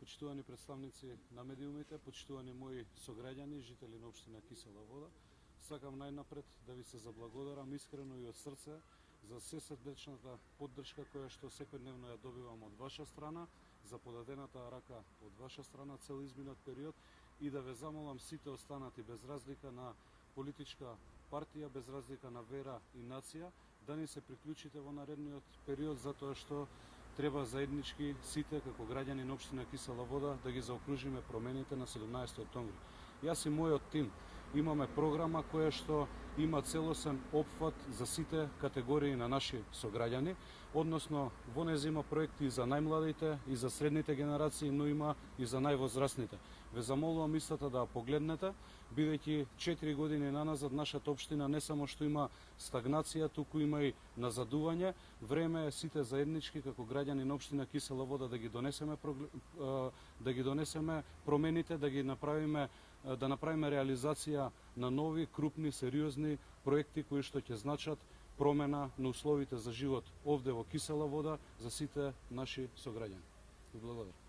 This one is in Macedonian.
почитувани представници на медиумите, почитувани мои сограѓани, жители на општина Кисела Вода, сакам најнапред да ви се заблагодарам искрено и од срце за сесрдечната поддршка која што секојдневно ја добивам од ваша страна, за подадената рака од ваша страна цел изминат период и да ве замолам сите останати без разлика на политичка партија, без разлика на вера и нација, да ни се приклучите во наредниот период, затоа што треба заеднички сите како граѓани на општина Кисела Вода да ги заокружиме промените на 17 октомври. Јас и мојот тим имаме програма која што има целосен опфат за сите категории на наши сограѓани, односно во неја има проекти и за најмладите, и за средните генерации, но има и за највозрастните. Ве замолувам истата да ја погледнете, бидејќи 4 години наназад нашата општина не само што има стагнација, туку има и назадување. Време е сите заеднички како граѓани на општина Кисела Вода да ги донесеме промените, да направиме реализација на нови, крупни, сериозни проекти кои што ќе значат промена на условите за живот овде во Кисела Вода за сите наши сограѓани. Благодарам.